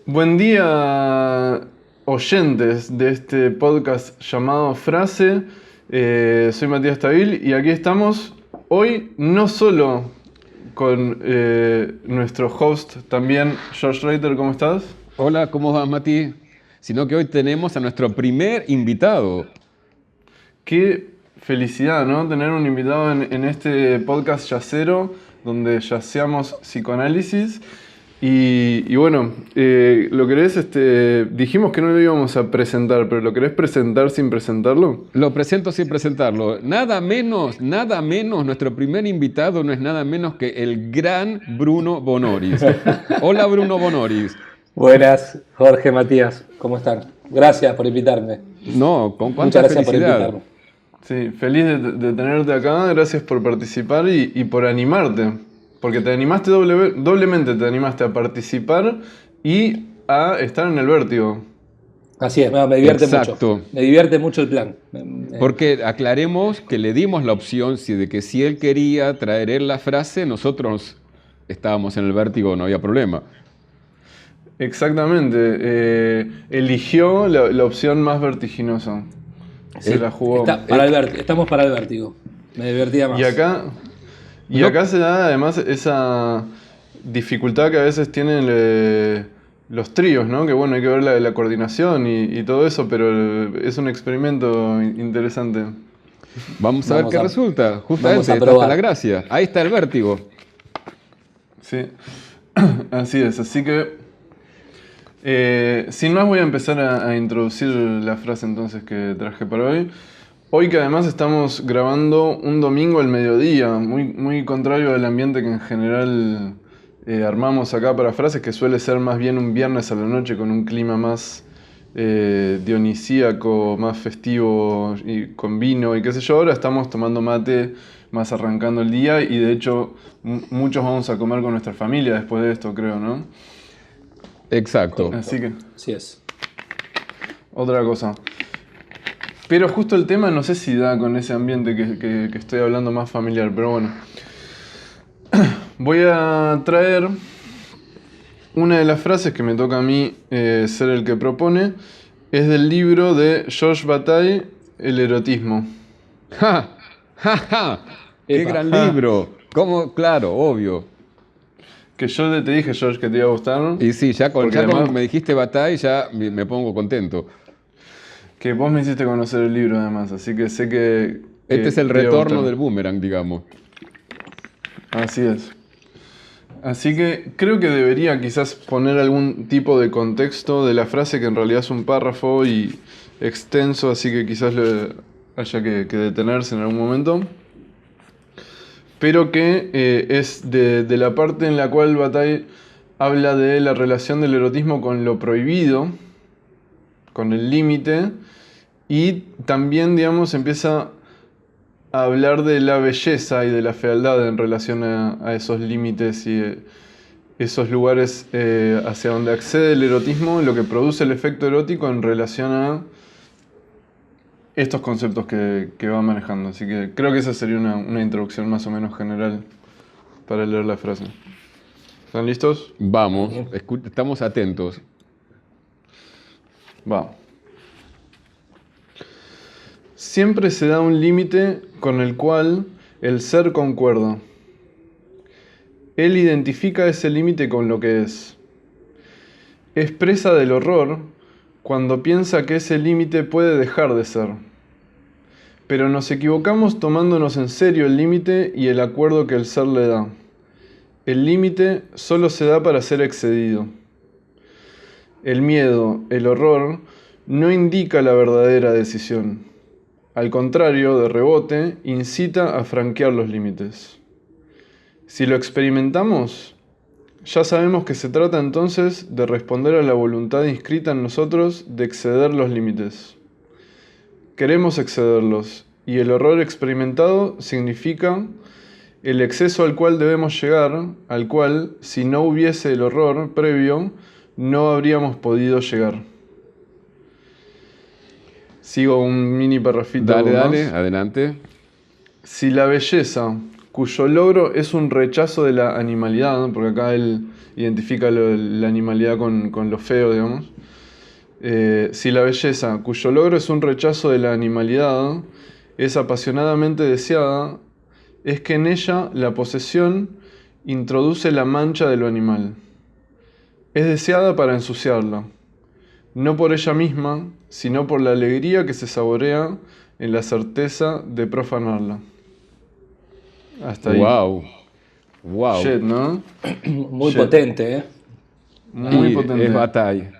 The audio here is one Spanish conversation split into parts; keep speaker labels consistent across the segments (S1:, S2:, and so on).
S1: Buen día, oyentes de este podcast llamado Frase. Soy Matías Tabil y aquí estamos hoy no solo con nuestro host también, George Reiter. ¿Cómo estás?
S2: Hola, ¿cómo vas, Mati? Sino que hoy tenemos a nuestro primer invitado.
S1: Qué felicidad, ¿no? Tener un invitado en este podcast yacero donde yaceamos psicoanálisis. Y bueno, ¿lo querés? Dijimos que no lo íbamos a presentar, pero ¿lo querés presentar sin presentarlo?
S2: Lo presento sin presentarlo. Nada menos, nuestro primer invitado no es nada menos que el gran Bruno Bonoris. Hola, Bruno Bonoris.
S3: Buenas, Jorge, Matías, ¿cómo están? Gracias por invitarme.
S2: No, con
S3: Muchas
S2: cuánta
S3: gracias por
S2: felicidad.
S3: invitarme.
S1: Sí, feliz de tenerte acá, gracias por participar y por animarte. Porque te animaste doblemente, te animaste a participar y a estar en el vértigo.
S3: Así es, me divierte
S2: Exacto.
S3: mucho. Me divierte mucho el plan.
S2: Porque aclaremos que le dimos la opción de que si él quería traer él la frase, nosotros estábamos en el vértigo, no había problema.
S1: Exactamente, eligió la opción más vertiginosa. Se la jugó.
S3: Estamos para el vértigo. Me divertía más.
S1: Y acá se da además esa dificultad que a veces tienen los tríos, ¿no? Que bueno, hay que ver la coordinación y todo eso, pero es un experimento interesante.
S2: Vamos a ver qué resulta.
S3: Vamos
S2: Justamente,
S3: a
S2: está
S3: probar.
S2: la gracia. Ahí está el vértigo.
S1: Sí, así es. Así que, sin más, voy a empezar a introducir la frase entonces que traje para hoy. Hoy que además estamos grabando un domingo al mediodía, muy contrario al ambiente que en general armamos acá para frases, que suele ser más bien un viernes a la noche con un clima más dionisíaco, más festivo y con vino y qué sé yo. Ahora estamos tomando mate, más arrancando el día y de hecho muchos vamos a comer con nuestra familia después de esto, creo, ¿no?
S2: Exacto.
S1: Así que,
S3: Así es.
S1: otra cosa. Pero justo el tema no sé si da con ese ambiente que estoy hablando más familiar, pero bueno. Voy a traer una de las frases que me toca a mí ser el que propone. Es del libro de Georges Bataille, El erotismo.
S2: ¡Ja! ¡Ja, ja! ¡Qué
S3: Epa.
S2: gran libro! ¿Cómo? Claro, obvio.
S1: Que yo te dije, George, que te iba a gustar, ¿no?
S2: Y sí,
S1: Porque
S2: cuando
S1: además
S2: me dijiste batalla, ya me pongo contento.
S1: que vos me hiciste conocer el libro además, así que sé que
S2: Este es el
S1: te iba a
S2: retorno
S1: gustar.
S2: del boomerang, digamos.
S1: Así es. Así que creo que debería quizás poner algún tipo de contexto de la frase que en realidad es un párrafo y extenso, así que quizás haya que detenerse en algún momento. Pero que es de la parte en la cual Bataille habla de la relación del erotismo con lo prohibido, con el límite, y también, digamos, empieza a hablar de la belleza y de la fealdad en relación a esos límites y esos lugares hacia donde accede el erotismo, lo que produce el efecto erótico en relación a estos conceptos que va manejando. Así que creo que esa sería una introducción más o menos general para leer la frase. ¿Están listos?
S2: Vamos, estamos atentos.
S1: Va. Siempre se da un límite con el cual el ser concuerda. Él identifica ese límite con lo que es. Es presa del horror cuando piensa que ese límite puede dejar de ser. Pero nos equivocamos tomándonos en serio el límite y el acuerdo que el ser le da. El límite solo se da para ser excedido. El miedo, el horror, no indica la verdadera decisión. Al contrario, de rebote, incita a franquear los límites. Si lo experimentamos, ya sabemos que se trata entonces de responder a la voluntad inscrita en nosotros de exceder los límites. Queremos excederlos, y el horror experimentado significa el exceso al cual debemos llegar, al cual, si no hubiese el horror previo, no habríamos podido llegar. Sigo un mini parrafito
S2: Dale,
S1: más.
S2: dale, adelante.
S1: Si la belleza, cuyo logro es un rechazo de la animalidad, ¿no? Porque acá él identifica la animalidad con lo feo, digamos. Si la belleza, cuyo logro es un rechazo de la animalidad, es apasionadamente deseada, es que en ella la posesión introduce la mancha de lo animal. Es deseada para ensuciarla, no por ella misma, sino por la alegría que se saborea en la certeza de profanarla. Hasta ahí.
S2: Wow. Wow.
S1: Shit, ¿no?
S3: Muy
S1: Shit.
S3: potente, ¿eh?
S1: Muy
S2: Y
S1: potente.
S2: es batalla.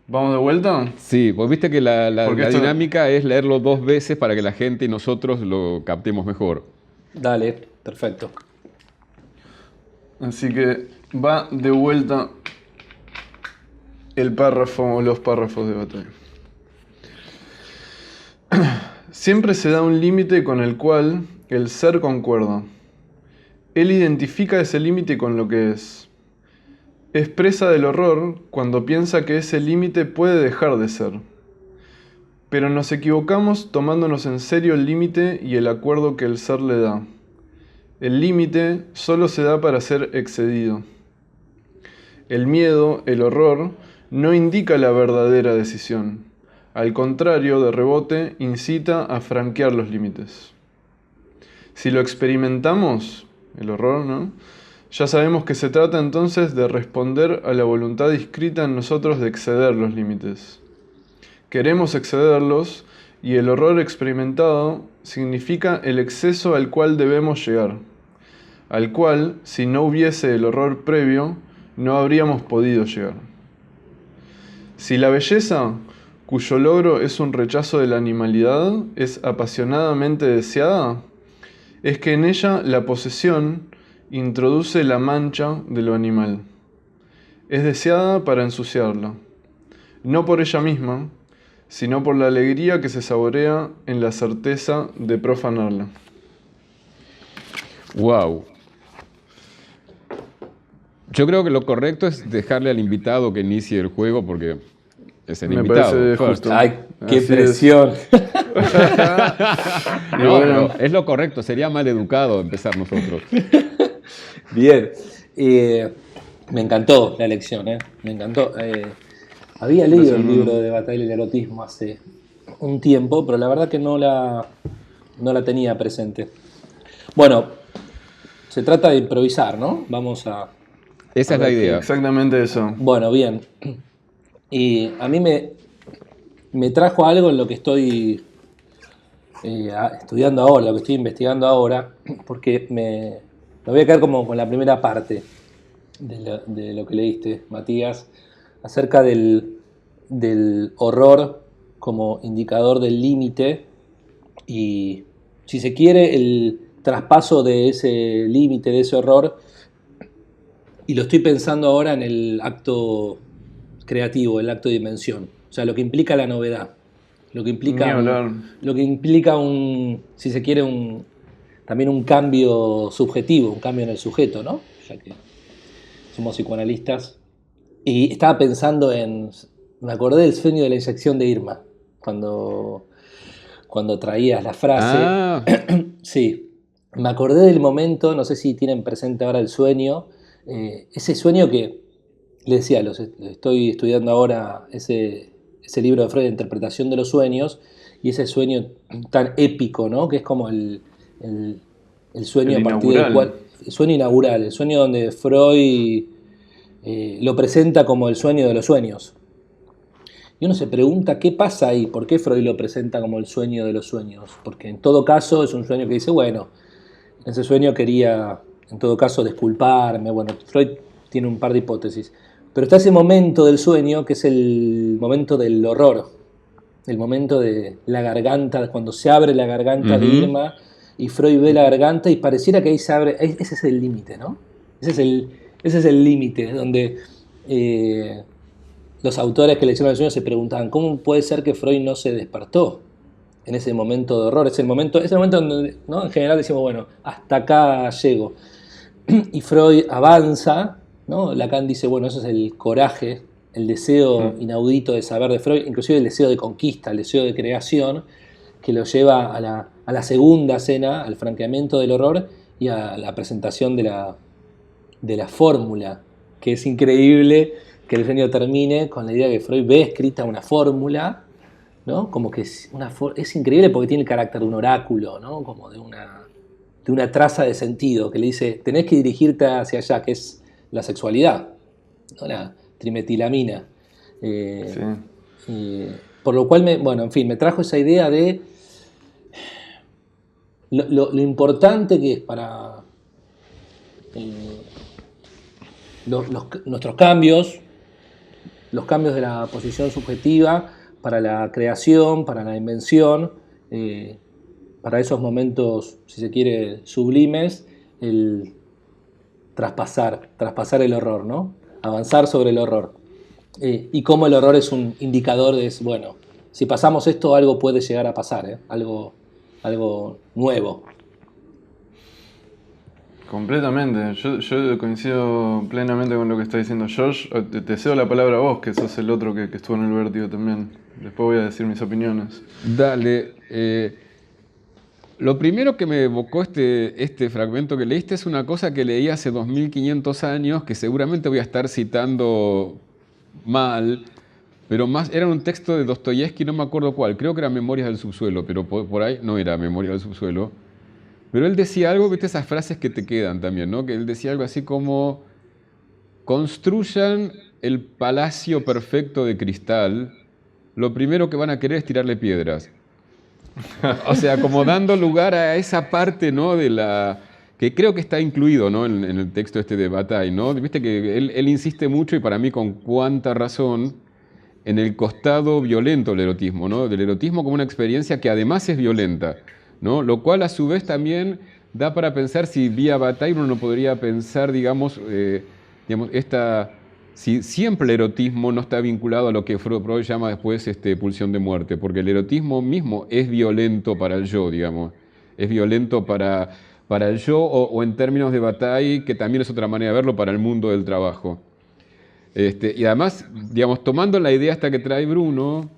S1: ¿Vamos de vuelta?
S2: Sí, pues viste que la
S1: Porque esto-
S2: dinámica es leerlo 2 veces para que la gente y nosotros lo captemos mejor.
S3: Dale, perfecto.
S1: Así que va de vuelta el párrafo o los párrafos de batalla. Siempre se da un límite con el cual el ser concuerda. Él identifica ese límite con lo que es. Es presa del horror cuando piensa que ese límite puede dejar de ser. Pero nos equivocamos tomándonos en serio el límite y el acuerdo que el ser le da. El límite solo se da para ser excedido. El miedo, el horror, no indica la verdadera decisión. Al contrario, de rebote, incita a franquear los límites. Si lo experimentamos, el horror, ¿no? Ya sabemos que se trata entonces de responder a la voluntad inscrita en nosotros de exceder los límites. Queremos excederlos y el horror experimentado significa el exceso al cual debemos llegar, al cual, si no hubiese el horror previo, no habríamos podido llegar. Si la belleza, cuyo logro es un rechazo de la animalidad, es apasionadamente deseada, es que en ella la posesión introduce la mancha de lo animal. Es deseada para ensuciarla, no por ella misma, sino por la alegría que se saborea en la certeza de profanarla.
S2: Wow. Yo creo que lo correcto es dejarle al invitado que inicie el juego porque es el
S1: Me
S2: invitado.
S1: parece
S2: first.
S1: justo.
S3: Ay, qué
S1: Así
S3: presión.
S2: No,
S1: bueno.
S2: pero es lo correcto, sería mal educado empezar nosotros.
S3: Bien. Me encantó la lección, ¿eh? Me encantó. Había leído
S1: Gracias,
S3: el
S1: Bruno.
S3: libro de Batalla y Erotismo hace un tiempo, pero la verdad que no la tenía presente. Bueno, se trata de improvisar, ¿no? Vamos a...
S2: Esa es la idea.
S1: Exactamente eso.
S3: Bueno, bien. Y a mí me trajo algo en lo que estoy estudiando ahora, lo que estoy investigando ahora, porque me voy a quedar como con la primera parte de lo que leíste, Matías, acerca del horror como indicador del límite y, si se quiere, el traspaso de ese límite, de ese horror. Y lo estoy pensando ahora en el acto creativo, el acto de dimensión. O sea, lo que implica la novedad. Lo que implica,
S1: Ni hablar.
S3: lo que implica si se quiere, también un cambio subjetivo, un cambio en el sujeto, ¿no? Ya que somos psicoanalistas. Y estaba pensando me acordé del sueño de la inyección de Irma, cuando traías la frase.
S2: Ah,
S3: Sí, me acordé del momento, no sé si tienen presente ahora el sueño, ese sueño que, les decía, estoy estudiando ahora ese libro de Freud de interpretación de los sueños, y ese sueño tan épico, ¿no? Que es como el sueño
S1: El
S3: a partir del
S1: inaugural.
S3: cual... El sueño inaugural, el sueño donde Freud lo presenta como el sueño de los sueños. Y uno se pregunta qué pasa ahí, por qué Freud lo presenta como el sueño de los sueños. Porque en todo caso es un sueño que dice, bueno, en ese sueño quería, en todo caso, disculparme. Bueno, Freud tiene un par de hipótesis. Pero está ese momento del sueño que es el momento del horror, el momento de la garganta, cuando se abre la garganta de Irma y Freud ve la garganta y pareciera que ahí se abre, ese es el límite, ¿no? Ese es el límite donde los autores que le hicieron el sueño se preguntaban ¿cómo puede ser que Freud no se despertó en ese momento de horror? Es el momento donde, ¿no? En general decimos, bueno, hasta acá llego. Y Freud avanza, ¿no? Lacan dice, bueno, eso es el coraje, el deseo inaudito de saber de Freud, inclusive el deseo de conquista, el deseo de creación. que lo lleva a la segunda escena, al franqueamiento del horror y a la presentación de la fórmula, que es increíble que el sueño termine con la idea de que Freud ve escrita una fórmula, ¿no? Como que es increíble porque tiene el carácter de un oráculo, ¿no? Como de una traza de sentido que le dice, tenés que dirigirte hacia allá, que es la sexualidad, ¿no? La trimetilamina. Por lo cual, me trajo esa idea de lo importante que es para nuestros cambios, los cambios de la posición subjetiva, para la creación, para la invención, para esos momentos, si se quiere, sublimes, el traspasar el horror, ¿no? Avanzar sobre el horror. Y cómo el horror es un indicador de, bueno, si pasamos esto, algo puede llegar a pasar, algo nuevo.
S1: Completamente. Yo coincido plenamente con lo que está diciendo George. Te cedo la palabra a vos, que sos el otro que estuvo en el Vértigo también. Después voy a decir mis opiniones.
S2: Dale. Lo primero que me evocó este fragmento que leíste es una cosa que leí hace 2500 años, que seguramente voy a estar citando mal, pero más era un texto de Dostoyevsky, no me acuerdo cuál, creo que era Memorias del Subsuelo, pero por ahí no era Memorias del Subsuelo. Pero él decía algo, viste esas frases que te quedan también, ¿no? Que él decía algo así como, construyan el palacio perfecto de cristal, lo primero que van a querer es tirarle piedras. O sea, como dando lugar a esa parte, ¿no? Que creo que está incluido, ¿no? en el texto este de Bataille, ¿no? Viste que él insiste mucho, y para mí con cuánta razón, en el costado violento del erotismo, ¿no? Del erotismo como una experiencia que además es violenta, ¿no? Lo cual a su vez también da para pensar si vía Bataille uno no podría pensar, digamos, si siempre el erotismo no está vinculado a lo que Freud llama después pulsión de muerte, porque el erotismo mismo es violento para el yo, digamos, es violento para el yo o en términos de Bataille, que también es otra manera de verlo, para el mundo del trabajo. Y además, digamos, tomando la idea hasta que trae Bruno,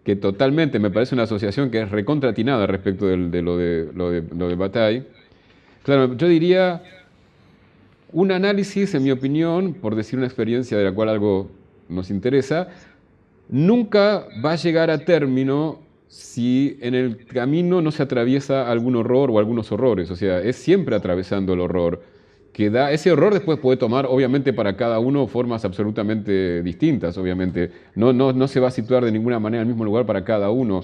S2: que totalmente me parece una asociación que es recontratinada respecto de lo de Bataille. Claro, yo diría, un análisis, en mi opinión, por decir una experiencia de la cual algo nos interesa, nunca va a llegar a término si en el camino no se atraviesa algún horror o algunos horrores. O sea, es siempre atravesando el horror. Ese horror después puede tomar, obviamente, para cada uno formas absolutamente distintas, obviamente. No se va a situar de ninguna manera en el mismo lugar para cada uno.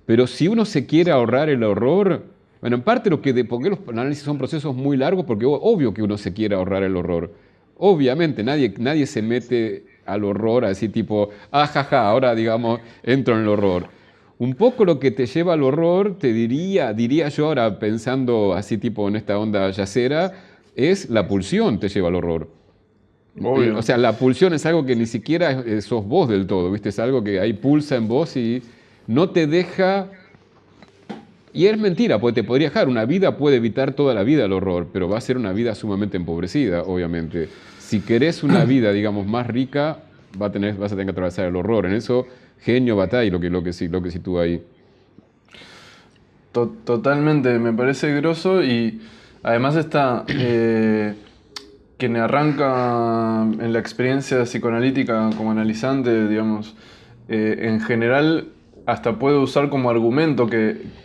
S2: Pero si uno se quiere ahorrar el horror, bueno, en parte porque los análisis son procesos muy largos, porque obvio que uno se quiere ahorrar el horror. Obviamente, nadie se mete al horror así tipo, jaja, ahora, digamos, entro en el horror. Un poco lo que te lleva al horror, diría yo ahora pensando así tipo en esta onda yacera, es la pulsión te lleva al horror.
S1: Obvio.
S2: O sea, la pulsión es algo que ni siquiera sos vos del todo, ¿viste? Es algo que ahí pulsa en vos y no te deja... Y es mentira, porque te podría dejar. Una vida puede evitar toda la vida el horror, pero va a ser una vida sumamente empobrecida, obviamente. Si querés una vida, digamos, más rica, vas a tener que atravesar el horror. En eso, genio Bataille lo que sitúa ahí.
S1: Totalmente, me parece groso, y además está quien arranca en la experiencia psicoanalítica como analizante, digamos, en general hasta puede usar como argumento que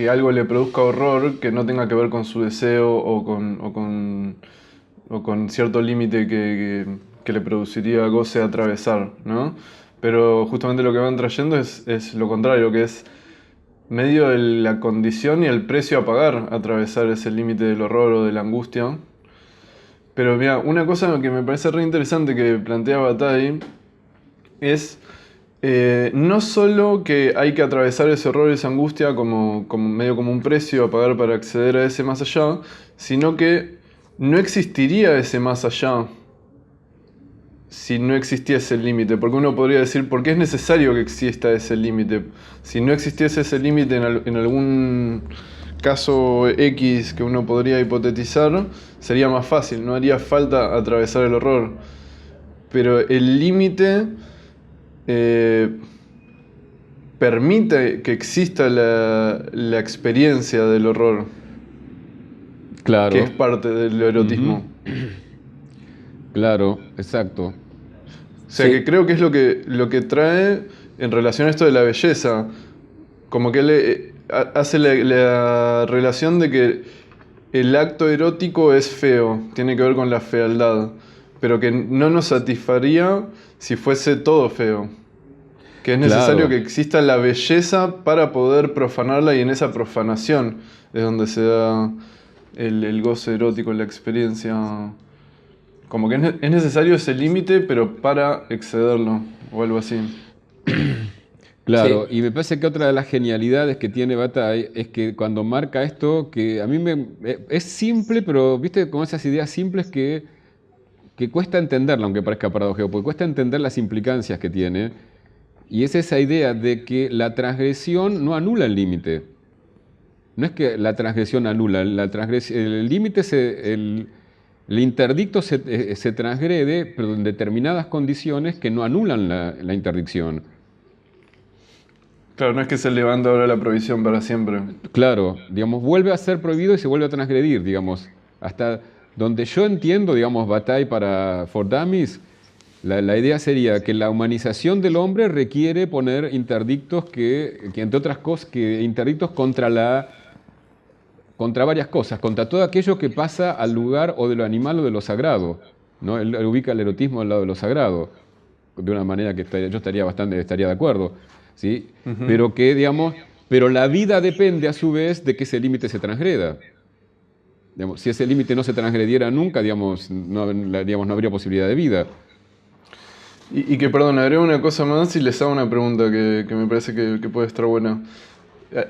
S1: algo le produzca horror que no tenga que ver con su deseo o con cierto límite que le produciría goce atravesar, ¿no? Pero justamente lo que van trayendo es lo contrario, que es medio de la condición y el precio a pagar atravesar ese límite del horror o de la angustia. Pero mira, una cosa que me parece re interesante que plantea Bataille es no solo que hay que atravesar ese horror y esa angustia como medio como un precio a pagar para acceder a ese más allá, sino que no existiría ese más allá si no existiese el límite. Porque uno podría decir, ¿por qué es necesario que exista ese límite? Si no existiese ese límite en algún caso X que uno podría hipotetizar, sería más fácil, no haría falta atravesar el horror. Pero el límite permite que exista la experiencia del horror,
S2: Claro.
S1: que es parte del erotismo.
S2: Claro, exacto.
S1: O sea,
S3: Sí.
S1: que creo que es lo que trae en relación a esto de la belleza. Como que hace la relación de que el acto erótico es feo, tiene que ver con la fealdad, pero que no nos satisfaría si fuese todo feo. Que es necesario
S2: Claro.
S1: que exista la belleza para poder profanarla, y en esa profanación es donde se da el goce erótico, la experiencia. Como que es necesario ese límite, pero para excederlo, o algo así.
S2: Claro,
S3: Sí.
S2: y me parece que otra de las genialidades que tiene Bataille es que cuando marca esto, que a mí es simple, pero viste como esas ideas simples que cuesta entenderla, aunque parezca paradójico, porque cuesta entender las implicancias que tiene, y es esa idea de que la transgresión no anula el límite. No es que la transgresión anula, el límite, el interdicto se transgrede, pero en determinadas condiciones que no anulan la interdicción.
S1: Claro, no es que se levanta ahora la prohibición para siempre.
S2: Claro, digamos, vuelve a ser prohibido y se vuelve a transgredir, digamos. Hasta donde yo entiendo, digamos, Bataille para For Dummies, la idea sería que la humanización del hombre requiere poner interdictos que entre otras cosas, que interdictos contra varias cosas, contra todo aquello que pasa al lugar o de lo animal o de lo sagrado, ¿no? Él ubica el erotismo al lado de lo sagrado, de una manera que yo estaría de acuerdo, ¿sí? Pero que, digamos, pero la vida depende a su vez de que ese límite se transgreda. Digamos, si ese límite no se transgrediera nunca, digamos, no habría posibilidad de vida.
S1: Y que, perdón, agrego una cosa más y les hago una pregunta que me parece que puede estar buena.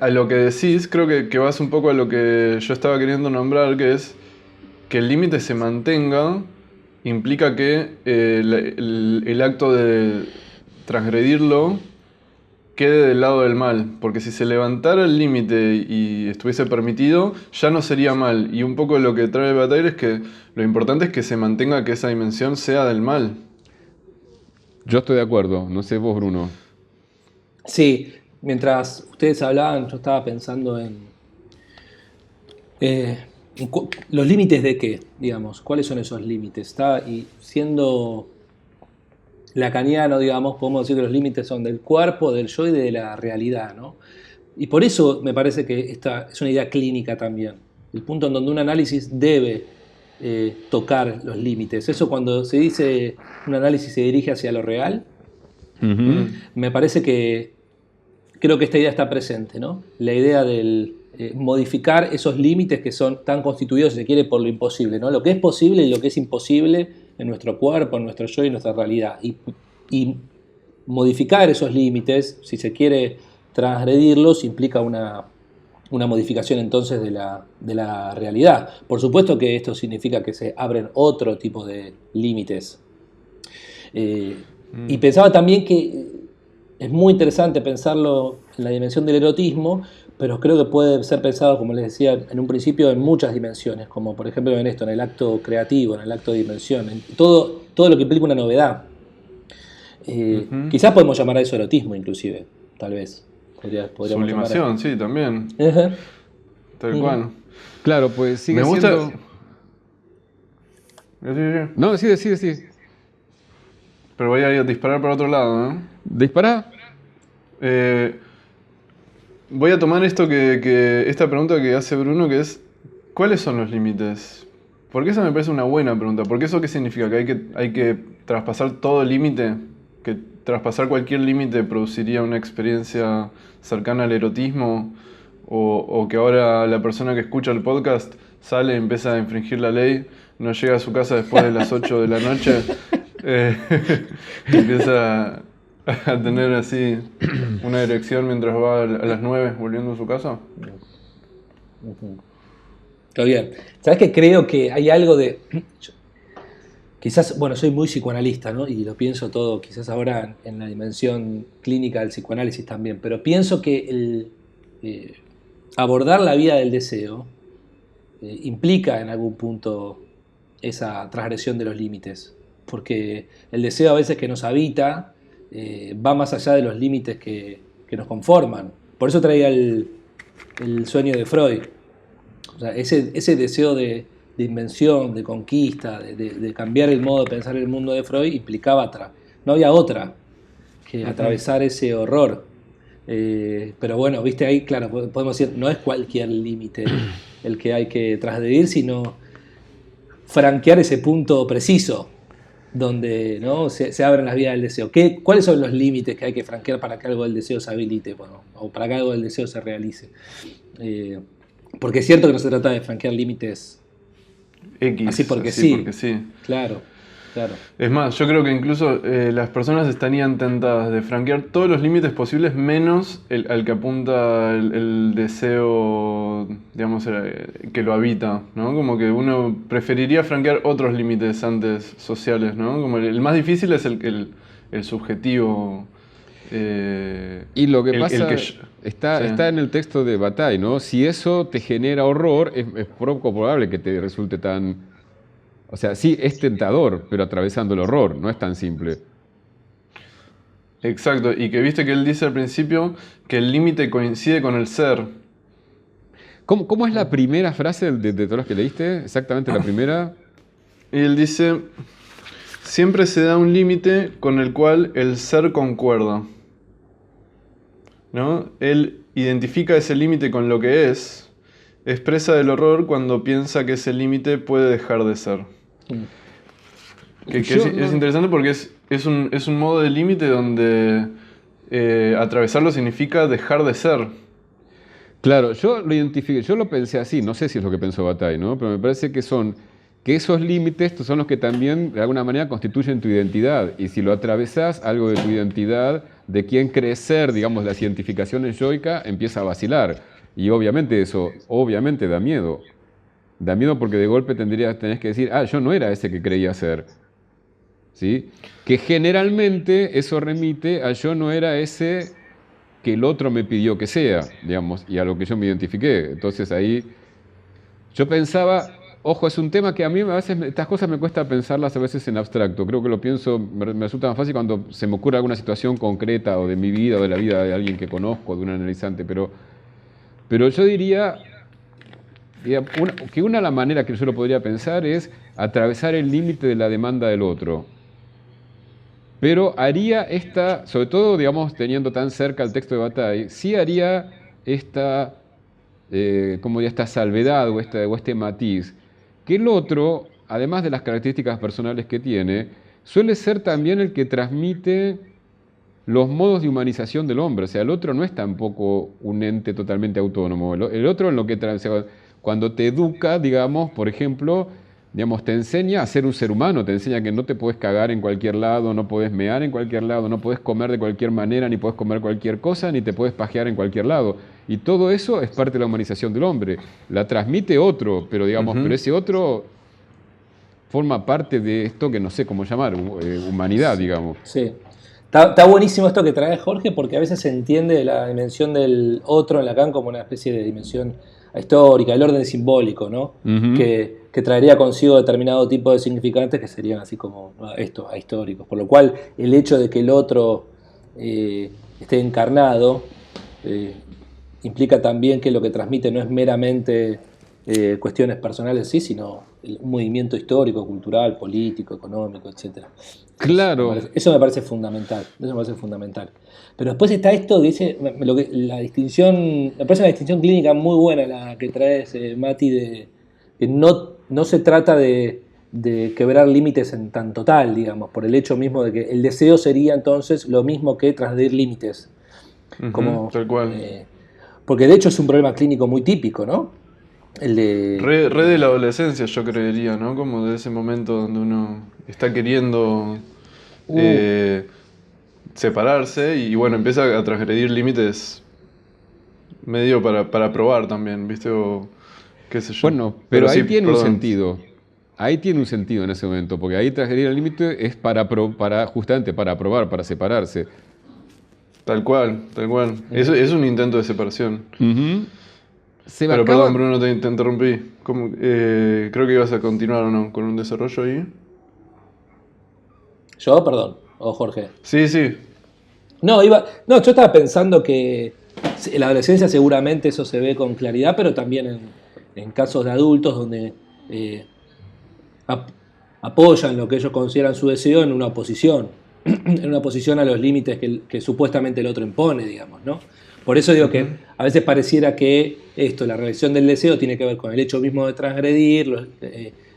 S1: A lo que decís, creo que vas un poco a lo que yo estaba queriendo nombrar, que es que el límite se mantenga, implica que el acto de transgredirlo quede del lado del mal, porque si se levantara el límite y estuviese permitido, ya no sería mal. Y un poco lo que trae Bataille es que lo importante es que se mantenga que esa dimensión sea del mal.
S2: Yo estoy de acuerdo, no sé vos, Bruno.
S3: Sí, mientras ustedes hablaban, yo estaba pensando los límites de qué, digamos, cuáles son esos límites. Y siendo lacaniano, digamos, podemos decir que los límites son del cuerpo, del yo y de la realidad, ¿no? Y por eso me parece que esta es una idea clínica también. El punto en donde un análisis debe tocar los límites. Eso cuando se dice un análisis se dirige hacia lo real, me parece que creo que esta idea está presente, ¿no? La idea del modificar esos límites que están constituidos, si se quiere, por lo imposible, ¿no? Lo que es posible y lo que es imposible en nuestro cuerpo, en nuestro yo y en nuestra realidad. Y modificar esos límites, si se quiere transgredirlos, implica una modificación entonces de la realidad. Por supuesto que esto significa que se abren otro tipo de límites. Y pensaba también que es muy interesante pensarlo en la dimensión del erotismo, pero creo que puede ser pensado, como les decía en un principio, en muchas dimensiones, como por ejemplo en esto, en el acto creativo, en el acto de dimensión, en todo lo que implica una novedad. Quizás podemos llamar a eso erotismo, inclusive, tal vez. Podríamos
S1: Sublimación, sí, también.
S3: Ajá.
S1: Tal cual.
S2: Claro, pues sigue
S1: Me gusta.
S2: siendo...
S1: Sí.
S2: No, sí.
S1: Pero voy a ir a disparar para otro lado, ¿no?
S2: ¿Dispará?
S1: Voy a tomar esta pregunta que hace Bruno, que es ¿cuáles son los límites? Porque esa me parece una buena pregunta. Porque eso qué significa, que hay que traspasar todo límite, que traspasar cualquier límite produciría una experiencia cercana al erotismo, o que ahora la persona que escucha el podcast sale y empieza a infringir la ley, no llega a su casa después de las 8 de la noche, empieza a tener así una erección mientras va a las 9 volviendo a su casa.
S3: Está bien. ¿Sabes qué? Creo que hay algo de... Quizás, bueno, soy muy psicoanalista, ¿no? Y lo pienso todo, quizás ahora en la dimensión clínica del psicoanálisis también, pero pienso que abordar la vida del deseo implica en algún punto esa transgresión de los límites, porque el deseo a veces que nos habita va más allá de los límites que que nos conforman. Por eso traía el sueño de Freud. O sea, ese deseo de invención, de conquista, de cambiar el modo de pensar el mundo de Freud implicaba no había otra que atravesar ese horror. Pero bueno, viste ahí, claro, podemos decir, no es cualquier límite el que hay que transgredir, sino franquear ese punto preciso donde, ¿no?, se abren las vías del deseo. ¿Cuáles son los límites que hay que franquear para que algo del deseo se habilite, bueno, o para que algo del deseo se realice? Porque es cierto que no se trata de franquear límites así porque sí. Claro.
S1: Es más, yo creo que incluso las personas estarían tentadas de franquear todos los límites posibles menos al que apunta el deseo, digamos, que lo habita, ¿no? Como que uno preferiría franquear otros límites antes sociales, ¿no? Como el más difícil es el subjetivo.
S2: Y lo que pasa está en el texto de Bataille, ¿no? Si eso te genera horror, es poco probable que te resulte tan... O sea, sí, es tentador, pero atravesando el horror, no es tan simple.
S1: Exacto, y que viste que él dice al principio que el límite coincide con el ser.
S2: ¿Cómo es la primera frase de todas las que leíste? Exactamente la primera.
S1: Y él dice, siempre se da un límite con el cual el ser concuerda, ¿no? Él identifica ese límite con lo que es, expresa el horror cuando piensa que ese límite puede dejar de ser. Es interesante porque es un modo de límite donde atravesarlo significa dejar de ser.
S2: Claro, yo lo identifiqué, yo lo pensé así, no sé si es lo que pensó Bataille, ¿no? Pero me parece que esos límites son los que también de alguna manera constituyen tu identidad. Y si lo atravesás, algo de tu identidad, de quién crees ser, digamos, la identificación yoica, empieza a vacilar. Y obviamente eso, da miedo. Da miedo porque de golpe tenés que decir, yo no era ese que creía ser. ¿Sí? Que generalmente eso remite a yo no era ese que el otro me pidió que sea, digamos, y a lo que yo me identifiqué. Entonces ahí yo pensaba, ojo, es un tema que a mí a veces estas cosas me cuesta pensarlas a veces en abstracto. Creo que lo pienso, me resulta más fácil cuando se me ocurre alguna situación concreta o de mi vida o de la vida de alguien que conozco, de un analizante, pero yo diría que la manera que yo lo podría pensar es atravesar el límite de la demanda del otro. Pero haría sobre todo, digamos, teniendo tan cerca el texto de Bataille, sí haría esta salvedad o este matiz, que el otro, además de las características personales que tiene, suele ser también el que transmite los modos de humanización del hombre. O sea, el otro no es tampoco un ente totalmente autónomo. El otro en lo que cuando te educa, digamos, por ejemplo, te enseña a ser un ser humano, te enseña que no te puedes cagar en cualquier lado, no puedes mear en cualquier lado, no puedes comer de cualquier manera, ni puedes comer cualquier cosa, ni te puedes pajear en cualquier lado. Y todo eso es parte de la humanización del hombre. La transmite otro, pero pero ese otro forma parte de esto que no sé cómo llamar, humanidad, digamos.
S3: Sí. Está buenísimo esto que trae Jorge, porque a veces se entiende la dimensión del otro en Lacan como una especie de dimensión histórica, el orden simbólico, ¿no? Que traería consigo determinado tipo de significantes que serían así como estos ahistóricos. Por lo cual, el hecho de que el otro esté encarnado implica también que lo que transmite no es meramente cuestiones personales, sí, sino un movimiento histórico, cultural, político, económico, etc.
S2: Claro.
S3: Eso me parece fundamental. Pero después está esto, dice, me parece una distinción clínica muy buena la que traes, Mati, de que no se trata de quebrar límites en tan total, digamos, por el hecho mismo de que el deseo sería entonces lo mismo que transgredir límites.
S1: Tal cual.
S3: Porque de hecho es un problema clínico muy típico, ¿no? El de...
S1: Re de la adolescencia, yo creería, ¿no? Como de ese momento donde uno está queriendo separarse y bueno, empieza a transgredir límites medio para probar también, ¿viste? O qué sé yo.
S2: Bueno, pero ahí sí, tiene un sentido. Ahí tiene un sentido en ese momento, porque ahí transgredir el límite es justamente para probar, para separarse.
S1: Tal cual. Eso es un intento de separación. Pero
S2: acaba...
S1: perdón, Bruno, te interrumpí. Creo que ibas a continuar o no con un desarrollo ahí.
S3: ¿Yo? Perdón. ¿O Jorge?
S1: Sí.
S3: No, yo estaba pensando que en la adolescencia seguramente eso se ve con claridad, pero también en casos de adultos donde eh, ap- apoyan lo que ellos consideran su deseo en una oposición, en una oposición a los límites que supuestamente el otro impone, digamos, ¿no? Por eso digo que
S1: Ujú.
S3: a veces pareciera que la realización del deseo, tiene que ver con el hecho mismo de transgredir,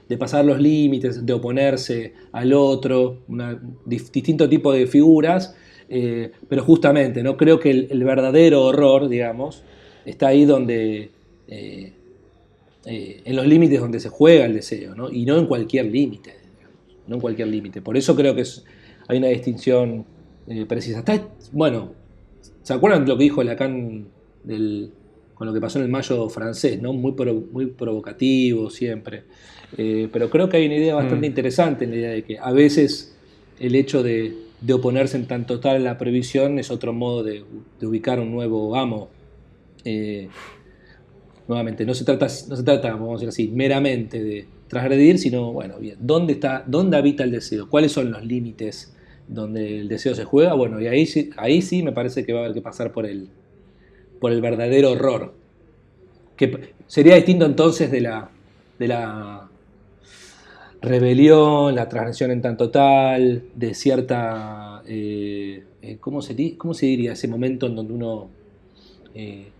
S3: de pasar los límites, de oponerse al otro, distinto tipo de figuras, pero justamente, ¿no? Creo que el verdadero horror, digamos, está ahí donde, eh, en los límites donde se juega el deseo, ¿no? Y no en cualquier límite, digamos, no en cualquier límite. Por eso creo que hay una distinción precisa. Bueno, ¿se acuerdan de lo que dijo Lacan con lo que pasó en el Mayo francés, ¿no? Muy provocativo siempre. Pero creo que hay una idea bastante
S1: Mm.
S3: interesante en la idea de que a veces el hecho de oponerse en tan total a la prohibición es otro modo de ubicar un nuevo amo. Eh, Nuevamente, no se trata, vamos a decir así, meramente de transgredir, sino, bueno, bien, ¿dónde habita el deseo? ¿Cuáles son los límites donde el deseo se juega? Bueno, y ahí sí me parece que va a haber que pasar por el verdadero horror. Que sería distinto entonces de la rebelión, la transgresión en tanto tal, de cierta, ¿cómo se diría? Ese momento en donde uno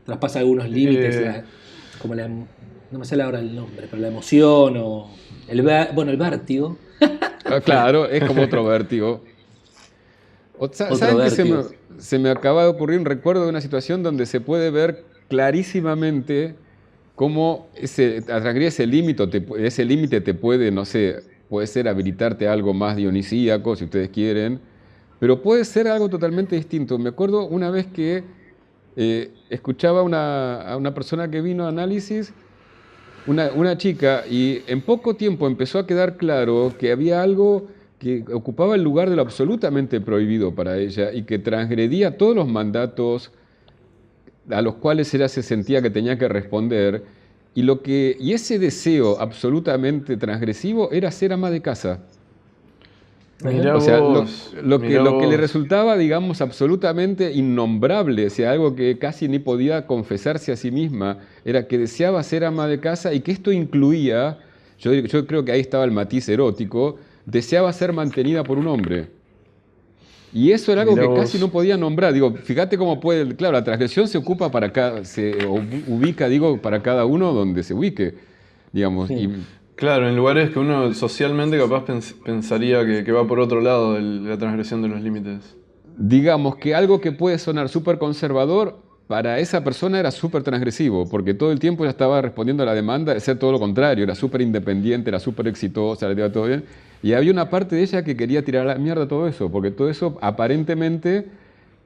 S3: traspasa algunos límites,
S1: Eh,
S3: como no me sale ahora el nombre, pero la emoción o el vértigo.
S2: Ah,
S3: Bueno,
S2: claro, es como otro vértigo.
S3: otro
S2: ¿Saben que se
S3: vértigo.
S2: se me acaba de ocurrir un recuerdo de una situación donde se puede ver clarísimamente cómo a transgredir ese límite te puede, no sé, puede ser habilitarte a algo más dionisíaco, si ustedes quieren, pero puede ser algo totalmente distinto. Me acuerdo una vez que escuchaba a una persona que vino a análisis, una chica, y en poco tiempo empezó a quedar claro que había algo que ocupaba el lugar de lo absolutamente prohibido para ella y que transgredía todos los mandatos a los cuales ella se sentía que tenía que responder, y ese deseo absolutamente transgresivo era ser ama de casa.
S3: Ajá.
S1: Mirá
S2: O sea,
S1: vos, mirá
S2: lo que le
S1: vos.
S2: resultaba, digamos, absolutamente innombrable, o sea, algo que casi ni podía confesarse a sí misma, era que deseaba ser ama de casa y que esto incluía, yo creo que ahí estaba el matiz erótico, deseaba ser mantenida por un hombre. Y eso era algo
S1: Mirá
S2: que casi no
S1: vos.
S2: podía nombrar. Digo, fíjate cómo puede, claro, la transgresión se ocupa ubica, digo, para cada uno donde se ubique, digamos.
S3: Hmm.
S1: Claro, en lugares que uno socialmente capaz pensaría que va por otro lado la transgresión de los límites.
S2: Digamos que algo que puede sonar súper conservador, para esa persona era súper transgresivo, porque todo el tiempo ya estaba respondiendo a la demanda de ser todo lo contrario, era súper independiente, era súper exitosa, le iba todo bien. Y había una parte de ella que quería tirar a la mierda todo eso, porque todo eso aparentemente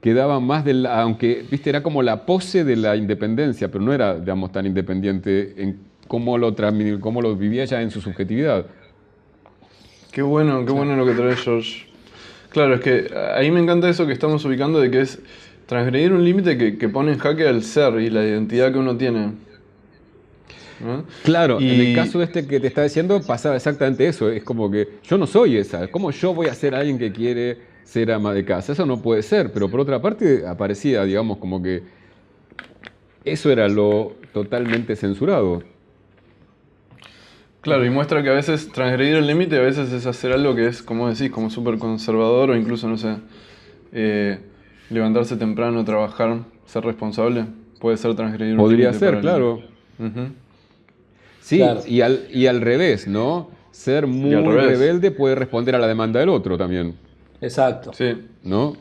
S2: quedaba más aunque, viste, era como la pose de la independencia, pero no era, digamos, tan independiente en cómo lo vivía ella en su subjetividad.
S1: Qué
S3: Claro.
S1: bueno lo que trae George. Claro, es que ahí me encanta eso que estamos ubicando de que es transgredir un límite que pone en jaque al ser y la identidad que uno tiene, ¿no?
S2: Claro, en el
S1: Y
S2: caso este que te estaba diciendo pasaba exactamente eso, es como que yo no soy esa, ¿cómo yo voy a ser alguien que quiere ser ama de casa? Eso no puede ser, pero por otra parte aparecía, digamos, como que eso era lo totalmente censurado.
S1: claro, y muestra que a veces transgredir el límite a veces es hacer algo que es, como decís, como súper conservador o incluso, no sé, eh, levantarse temprano, trabajar, ser responsable. Puede ser transgredir un
S2: Podría
S1: límite
S2: ser,
S1: para el...
S2: claro.
S1: Ujú.
S2: Sí,
S3: Claro.
S2: y al revés, ¿no? Ser
S1: Y al
S2: muy
S1: revés.
S2: rebelde puede responder a la demanda del otro también,
S3: Exacto.
S1: Sí.
S2: ¿no?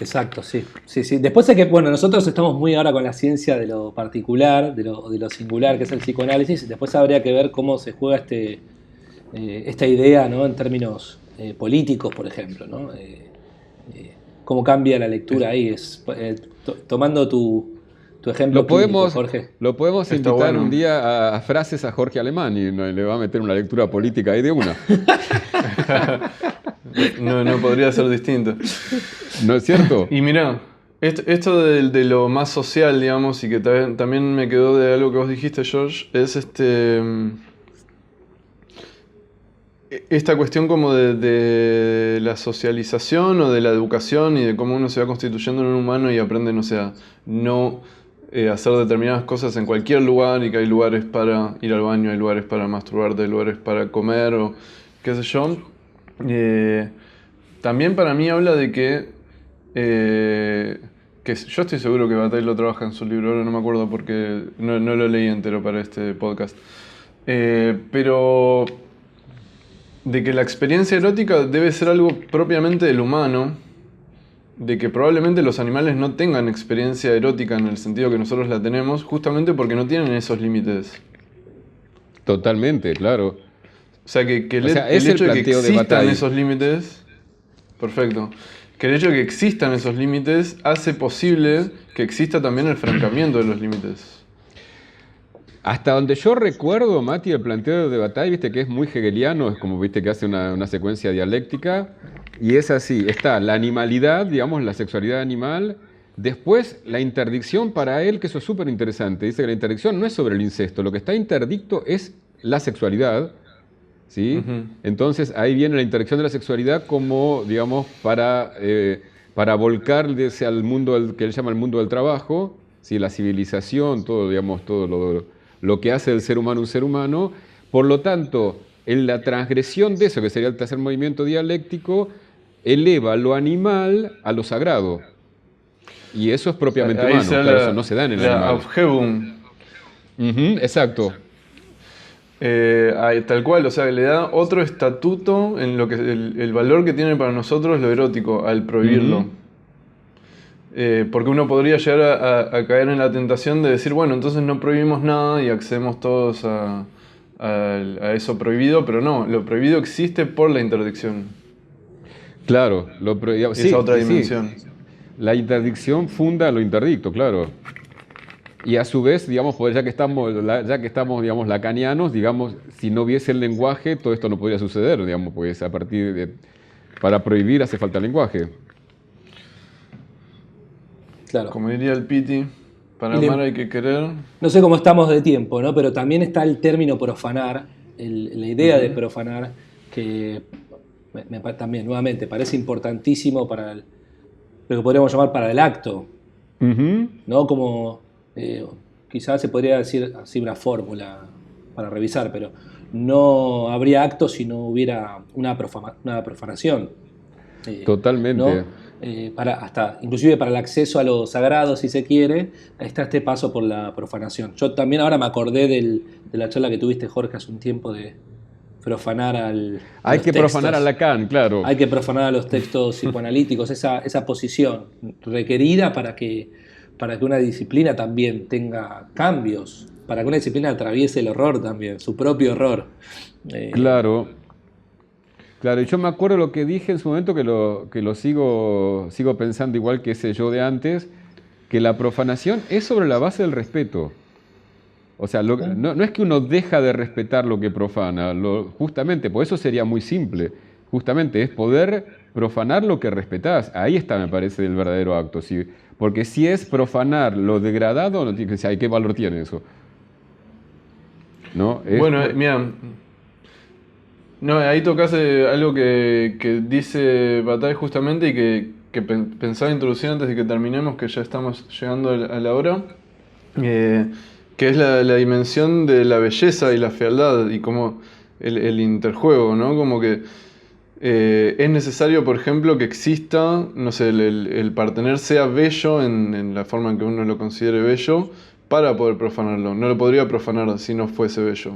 S3: Exacto, sí. Sí, sí. Después es que, bueno, nosotros estamos muy ahora con la ciencia de lo particular, de lo singular, que es el psicoanálisis. Después habría que ver cómo se juega esta idea, ¿no? En términos políticos, por ejemplo, ¿no? Eh, cómo cambia la
S1: Es-
S3: lectura ahí. Tomando tu ejemplo
S2: Lo
S3: clínico,
S2: podemos,
S3: Jorge.
S2: lo podemos
S1: está
S2: invitar un
S1: bueno.
S2: día a frases a Jorge Alemán y le va a meter una lectura política ahí de una.
S1: No, no podría ser distinto.
S2: ¿No es cierto?
S1: Y mira, esto de lo más social, digamos, y que también me quedó de algo que vos dijiste, George, es esta cuestión como de la socialización o de la educación y de cómo uno se va constituyendo en un humano y aprende, no sé, a no hacer determinadas cosas en cualquier lugar y que hay lugares para ir al baño, hay lugares para masturbarte, hay lugares para comer o qué sé yo. También para mí habla de que yo estoy seguro que Bataille lo trabaja en su libro, ahora no me acuerdo porque no lo leí entero para este podcast. Pero de que la experiencia erótica debe ser algo propiamente del humano, de que probablemente los animales no tengan experiencia erótica en el sentido que nosotros la tenemos, justamente porque no tienen esos límites.
S2: Totalmente, claro.
S1: O sea, que el
S2: es
S1: hecho
S2: el
S1: de que
S2: planteo de
S1: existan
S2: Bataille.
S1: esos límites, perfecto, que el hecho de que existan esos límites hace posible que exista también el francamiento de los límites.
S2: Hasta donde yo recuerdo, Mati, el planteo de Bataille, viste que es muy hegeliano, es como viste que hace una secuencia dialéctica, y es así, está la animalidad, digamos, la sexualidad animal, después la interdicción para él, que eso es súper interesante, dice que la interdicción no es sobre el incesto, lo que está interdicto es la sexualidad, ¿sí? Entonces ahí viene la interdicción de la sexualidad como, digamos, para volcarse al mundo que él llama el mundo del trabajo, ¿sí? La civilización, todo, digamos, todo lo que hace del ser humano un ser humano. Por lo tanto, en la transgresión de eso, que sería el tercer movimiento dialéctico, eleva lo animal a lo sagrado. Y eso es propiamente
S1: Ahí
S2: humano, claro, eso no se da en el
S1: la
S2: animal.
S1: Aufhebung.
S2: Exacto.
S1: Tal cual, o sea, le da otro estatuto en lo que el valor que tiene para nosotros lo erótico al prohibirlo. Porque uno podría llegar a caer en la tentación de decir, bueno, entonces no prohibimos nada y accedemos todos a eso prohibido, pero no, lo prohibido existe por la interdicción.
S2: Claro,
S1: Esa otra dimensión.
S2: Sí. La interdicción funda lo interdicto, claro. Y a su vez, digamos, pues ya que estamos, digamos, lacanianos, digamos, si no hubiese el lenguaje, todo esto no podría suceder, digamos, pues para prohibir hace falta lenguaje.
S3: Claro.
S1: Como diría el Piti, para amar hay que querer.
S3: No sé cómo estamos de tiempo, ¿no? Pero también está el término profanar, la idea de profanar, que también, nuevamente, parece importantísimo para lo que podríamos llamar para el acto, ¿no? Como, quizás se podría decir así una fórmula para revisar, pero no habría acto si no hubiera una profanación.
S2: Totalmente.
S3: ¿No? Inclusive para el acceso a lo sagrado, si se quiere, está este paso por la profanación. Yo también ahora me acordé de la charla que tuviste, Jorge, hace un tiempo de profanar
S2: Hay que profanar a Lacan, claro.
S3: Hay que profanar a los textos psicoanalíticos, esa posición requerida para que una disciplina también tenga cambios, para que una disciplina atraviese el horror también, su propio horror.
S2: Claro. Claro, y yo me acuerdo lo que dije en su momento, que lo sigo pensando igual que ese yo de antes, que la profanación es sobre la base del respeto. O sea, no es que uno deja de respetar lo que profana, justamente, por eso sería muy simple, justamente es poder profanar lo que respetás. Ahí está, me parece, el verdadero acto. ¿Sí? Porque si es profanar lo degradado, no tiene que decir, ¿qué valor tiene eso? ¿No?
S1: Bueno, mira... No, ahí tocas algo que dice Bataille justamente y que pensaba introducir antes de que terminemos, que ya estamos llegando a la hora, que es la dimensión de la belleza y la fealdad y como el interjuego, ¿no? Como que es necesario, por ejemplo, que exista, no sé, el partener sea bello en la forma en que uno lo considere bello para poder profanarlo. No lo podría profanar si no fuese bello.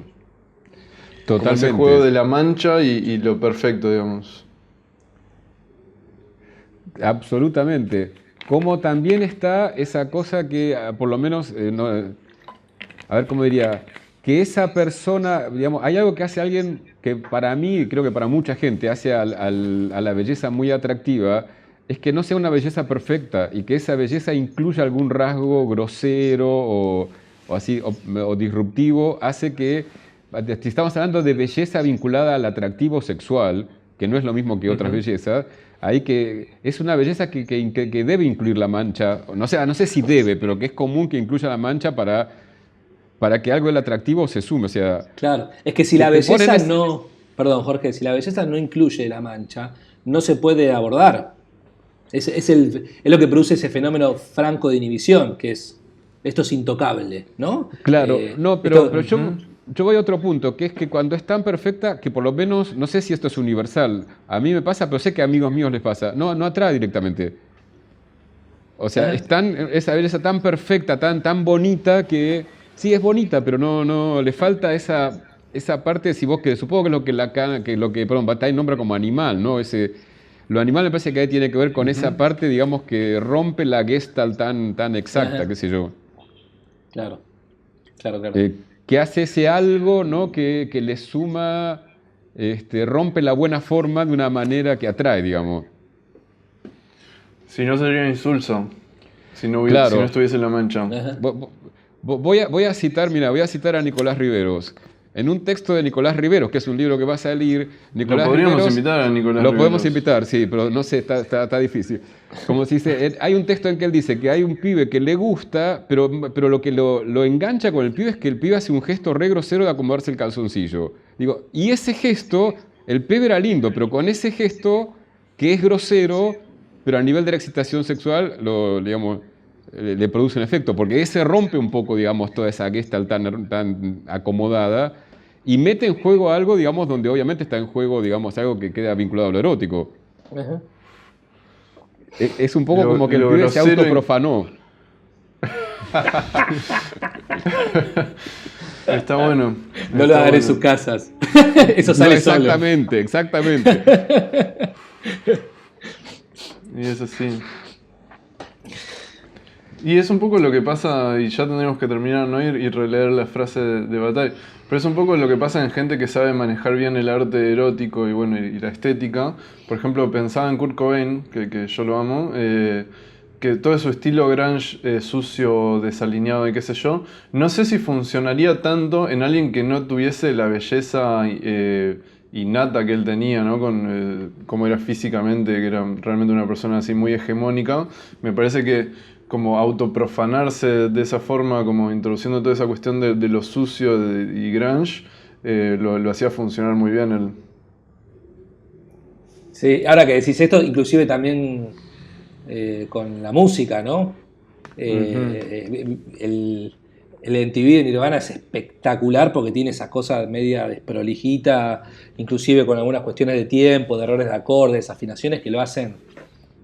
S2: Totalmente.
S1: Como ese juego de la mancha y lo perfecto, digamos.
S2: Absolutamente. Como también está esa cosa que, por lo menos, a ver cómo diría, que esa persona, digamos, hay algo que hace alguien que para mí, creo que para mucha gente, hace a la belleza muy atractiva, es que no sea una belleza perfecta y que esa belleza incluya algún rasgo grosero o así, o disruptivo, hace que... Si estamos hablando de belleza vinculada al atractivo sexual, que no es lo mismo que otras bellezas, ahí que es una belleza que debe incluir la mancha, no sé si debe, pero que es común que incluya la mancha para que algo del atractivo se sume. O sea,
S3: claro, es que si la belleza Perdón, Jorge, si la belleza no incluye la mancha, no se puede abordar. Es lo que produce ese fenómeno franco de inhibición, que es esto es intocable, ¿no?
S2: Claro, no,
S3: Esto,
S2: pero yo voy a otro punto, que es que cuando es tan perfecta, que por lo menos, no sé si esto es universal, a mí me pasa, pero sé que a amigos míos les pasa, no atrae directamente. O sea, esa belleza tan perfecta, tan bonita, que sí es bonita, pero no le falta esa parte, si vos que supongo que es lo que perdón, Bataille nombra como animal, ¿no? Lo animal me parece que ahí tiene que ver con esa parte, digamos, que rompe la Gestalt tan exacta,
S3: ajá,
S2: qué sé yo.
S3: claro, claro.
S2: Que hace ese algo, ¿no? que le suma, rompe la buena forma de una manera que atrae, digamos.
S1: Si no sería insulso, si no
S2: Claro,
S1: estuviese la mancha.
S3: Ajá.
S2: voy a citar, mira, voy a citar a Nicolás Riveros. En un texto de Nicolás Riveros, que es un libro que va a salir,
S1: Lo
S2: Nicolás
S1: podríamos
S2: Riveros,
S1: invitar a Nicolás
S2: lo podemos
S1: Riveros.
S2: invitar, sí, pero no sé, está difícil. Como se dice, hay un texto en que él dice que hay un pibe que le gusta, pero lo que lo engancha con el pibe es que el pibe hace un gesto re grosero de acomodarse el calzoncillo. Digo, y ese gesto, el pibe era lindo, pero con ese gesto, que es grosero, pero a nivel de la excitación sexual, digamos, le produce un efecto, porque ese rompe un poco, digamos, toda esa gestalt tan acomodada y mete en juego algo, digamos, donde obviamente está en juego, digamos, algo que queda vinculado a lo erótico.
S3: Ajá.
S2: Es un poco como que el
S1: Lo
S2: pibe se
S1: grosero
S2: autoprofanó.
S1: Está bueno.
S3: No lo
S1: está
S3: hagan en
S1: bueno.
S3: sus casas. Eso
S2: No,
S3: sale solo.
S2: exactamente.
S1: Y es así. Y es un poco lo que pasa, y ya tendremos que terminar, ¿no? Y releer la frase de Bataille. Pero es un poco lo que pasa en gente que sabe manejar bien el arte erótico y bueno, y la estética. Por ejemplo, pensaba en Kurt Cobain, que yo lo amo, que todo su estilo grunge, sucio, desalineado y qué sé yo, no sé si funcionaría tanto en alguien que no tuviese la belleza innata que él tenía, ¿no? Con cómo era físicamente, que era realmente una persona así muy hegemónica. Me parece que como autoprofanarse de esa forma, como introduciendo toda esa cuestión de lo sucio y grunge, lo hacía funcionar muy bien él.
S3: Sí, ahora que decís esto, inclusive también con la música, ¿no?
S1: Ujú.
S3: El MTV de Nirvana es espectacular porque tiene esa cosa media desprolijita, inclusive con algunas cuestiones de tiempo, de errores de acordes, afinaciones que lo hacen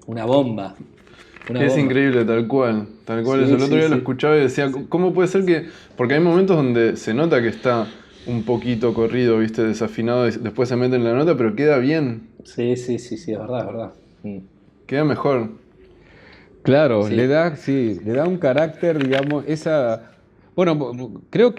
S3: una bomba. Una
S1: Es
S3: bomba.
S1: increíble, tal cual eso.
S3: Sí,
S1: El otro
S3: sí,
S1: día lo
S3: sí.
S1: escuchaba y decía, ¿cómo puede ser que...? Porque hay momentos donde se nota que está un poquito corrido, ¿viste? Desafinado, y después se mete en la nota, pero queda bien,
S3: Sí, es verdad, es verdad. Mm.
S1: queda mejor.
S2: Claro,
S3: Sí.
S2: sí, le da un carácter, digamos, bueno, creo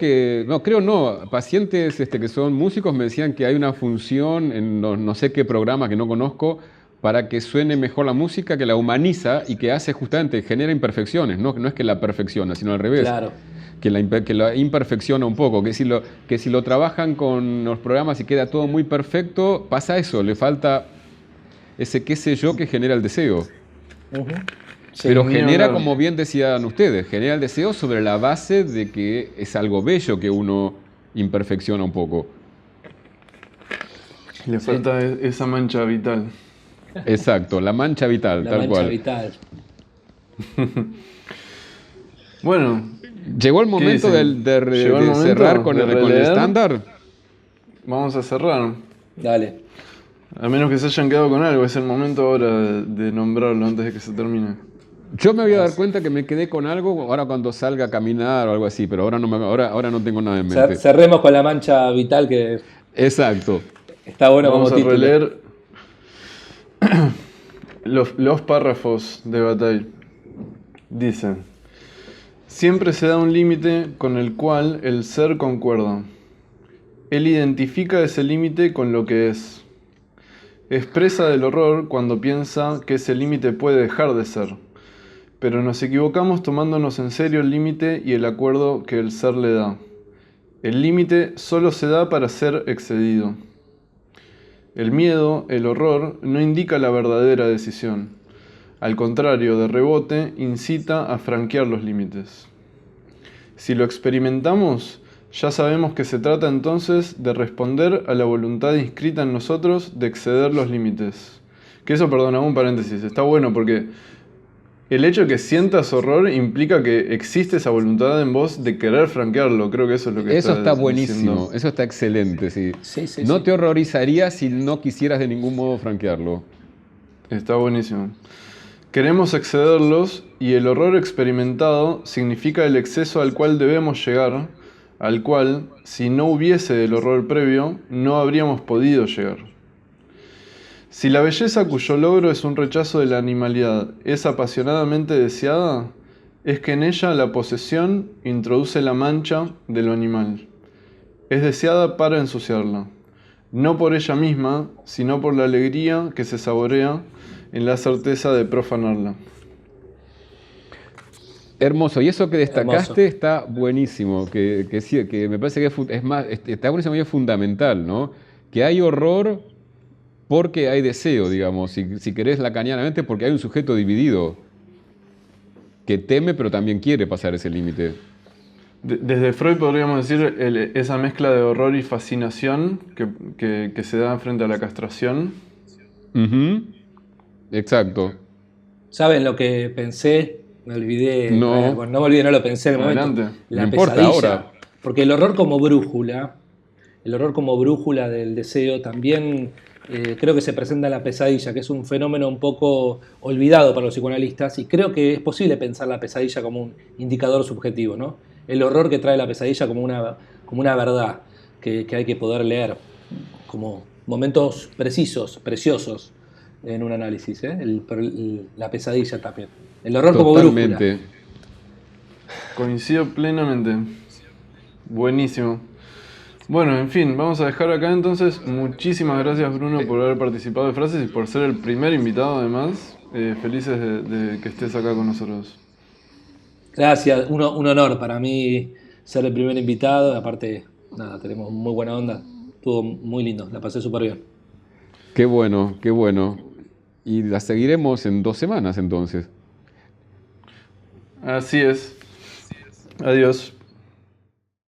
S2: no, pacientes que son músicos me decían que hay una función en no sé qué programa que no conozco para que suene mejor la música, que la humaniza y que hace justamente, genera imperfecciones, no es que la perfecciona, sino al revés,
S3: Claro.
S2: que la imperfecciona un poco, que si lo trabajan con los programas y queda todo muy perfecto, pasa eso, le falta ese qué sé yo que genera el deseo.
S3: Ujú. Sí.
S2: Pero
S1: Ni
S2: genera,
S1: hablar.
S2: como bien decían ustedes, genera el deseo sobre la base de que es algo bello que uno imperfecciona un poco.
S1: Le
S3: Sí.
S1: falta esa mancha vital.
S2: Exacto, la mancha vital,
S3: La
S2: tal
S3: mancha
S2: cual.
S3: vital.
S1: Bueno,
S2: Llegó el
S1: ¿qué
S2: momento
S1: dicen? Llegó el
S2: de cerrar
S1: momento de
S2: con el
S1: releer.
S2: estándar.
S1: Vamos a cerrar.
S3: Dale.
S1: A menos que se hayan quedado con algo, es el momento ahora de nombrarlo antes de que se termine.
S2: Yo me voy a dar
S3: Vamos.
S2: cuenta que me quedé con algo ahora cuando salga a caminar o algo así, pero ahora no tengo nada en mente.
S3: Cerremos con la mancha vital que
S2: Exacto.
S3: está bueno
S1: Vamos
S3: como
S1: a
S3: título.
S1: releer los párrafos de Bataille. Dice: siempre se da un límite con el cual el ser concuerda. Él identifica ese límite con lo que es. Expresa del horror cuando piensa que ese límite puede dejar de ser. Pero nos equivocamos tomándonos en serio el límite y el acuerdo que el ser le da. El límite solo se da para ser excedido. El miedo, el horror, no indica la verdadera decisión. Al contrario, de rebote, incita a franquear los límites. Si lo experimentamos, Ya sabemos que se trata entonces de responder a la voluntad inscrita en nosotros de exceder los límites. Que eso, perdón, hago un paréntesis, está bueno porque el hecho de que sientas horror implica que existe esa voluntad en vos de querer franquearlo. Creo que eso es lo que
S2: Eso está
S1: diciendo.
S2: buenísimo, eso está excelente, sí.
S3: Sí, sí,
S2: No
S3: sí.
S2: te horrorizaría si no quisieras de ningún modo franquearlo.
S1: Está buenísimo. Queremos excederlos y el horror experimentado significa el exceso al cual debemos llegar, al cual, si no hubiese el horror previo, no habríamos podido llegar. Si la belleza cuyo logro es un rechazo de la animalidad es apasionadamente deseada, es que en ella la posesión introduce la mancha de lo animal. Es deseada para ensuciarla, no por ella misma, sino por la alegría que se saborea en la certeza de profanarla.
S2: Hermoso, y eso que destacaste
S3: Hermoso.
S2: está buenísimo, que sí, que me parece que es más, está buenísimo y es fundamental, ¿no? Que hay horror porque hay deseo, digamos, si querés lacanianamente, porque hay un sujeto dividido que teme pero también quiere pasar ese límite.
S1: Desde Freud podríamos decir esa mezcla de horror y fascinación que se da frente a la castración.
S2: Ujú. Exacto.
S3: ¿Saben lo que pensé? Me olvidé.
S2: No,
S3: Bueno, no me olvidé, no lo pensé en el momento.
S1: Adelante.
S2: no
S3: La
S2: importa
S3: pesadilla.
S2: ahora.
S3: Porque el horror como brújula del deseo también creo que se presenta en la pesadilla, que es un fenómeno un poco olvidado para los psicoanalistas, y creo que es posible pensar la pesadilla como un indicador subjetivo, ¿no? El horror que trae la pesadilla como una verdad que hay que poder leer, como momentos precisos, preciosos en un análisis, ¿eh? La pesadilla también. El horror como brújula.
S2: Totalmente.
S1: Coincido plenamente. Buenísimo. Bueno, en fin, vamos a dejar acá entonces. Muchísimas gracias, Bruno, por haber participado de Frases y por ser el primer invitado además. Felices de que estés acá con nosotros.
S3: Gracias, un honor para mí ser el primer invitado. Aparte, nada, tenemos muy buena onda. Estuvo muy lindo, la pasé súper bien.
S2: Qué bueno, qué bueno. Y la seguiremos en 2 semanas entonces.
S1: Así es. Adiós.